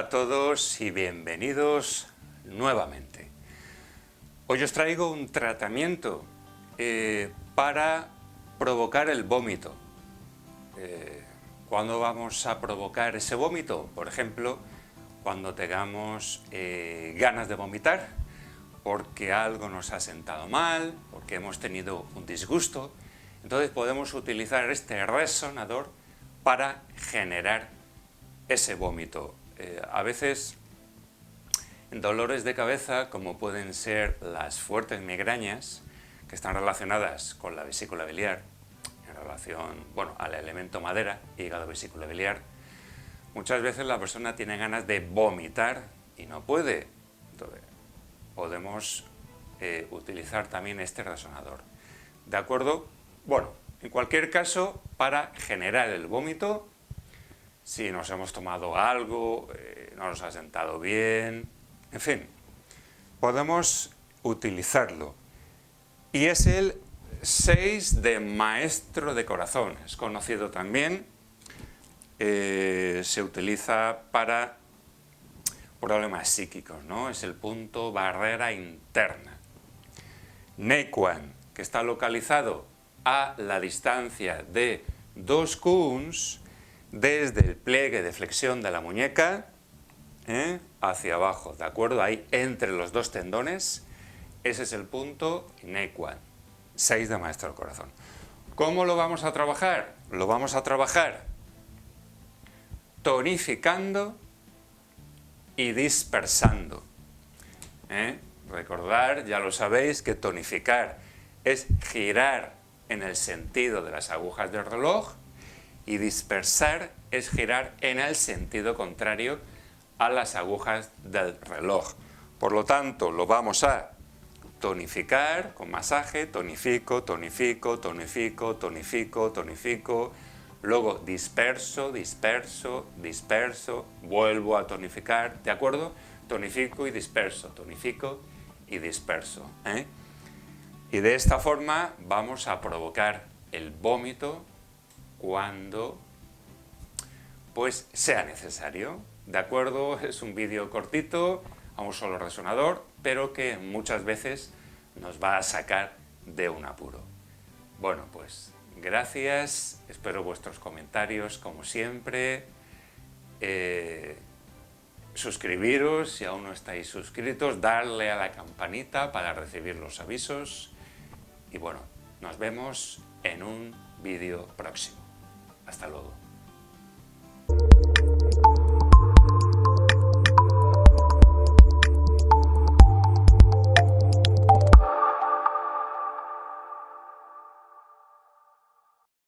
a todos y bienvenidos nuevamente. Hoy os traigo un tratamiento para provocar el vómito. ¿Cuándo vamos a provocar ese vómito? Por ejemplo, cuando tengamos ganas de vomitar, porque algo nos ha sentado mal, porque hemos tenido un disgusto. Entonces podemos utilizar este resonador para generar ese vómito. A veces en dolores de cabeza, como pueden ser las fuertes migrañas, que están relacionadas con la vesícula biliar, en relación, bueno, al elemento madera, hígado, vesícula biliar, muchas veces la persona tiene ganas de vomitar y no puede. Entonces, podemos utilizar también este resonador. ¿De acuerdo? Bueno, en cualquier caso, para generar el vómito, si nos hemos tomado algo, no nos ha sentado bien, en fin, podemos utilizarlo. Y es el 6 de maestro de corazón, es conocido también, se utiliza para problemas psíquicos, ¿no? Es el punto barrera interna. Nequan, que está localizado a la distancia de 2 Qs, desde el pliegue de flexión de la muñeca hacia abajo, ¿de acuerdo? Ahí entre los dos tendones, ese es el punto Nequan, 6 de maestro del corazón. ¿Cómo lo vamos a trabajar? Lo vamos a trabajar tonificando y dispersando. Recordar, ya lo sabéis, que tonificar es girar en el sentido de las agujas del reloj, y dispersar es girar en el sentido contrario a las agujas del reloj. Por lo tanto, lo vamos a tonificar con masaje, tonifico, tonifico, tonifico, tonifico, tonifico, luego disperso, disperso, disperso, vuelvo a tonificar, ¿de acuerdo? Tonifico y disperso, tonifico y disperso. Y de esta forma vamos a provocar el vómito cuando pues sea necesario, ¿de acuerdo? Es un vídeo cortito, a un solo resonador, pero que muchas veces nos va a sacar de un apuro. Bueno, pues gracias, espero vuestros comentarios como siempre, suscribiros si aún no estáis suscritos, darle a la campanita para recibir los avisos y bueno, nos vemos en un vídeo próximo. Hasta luego.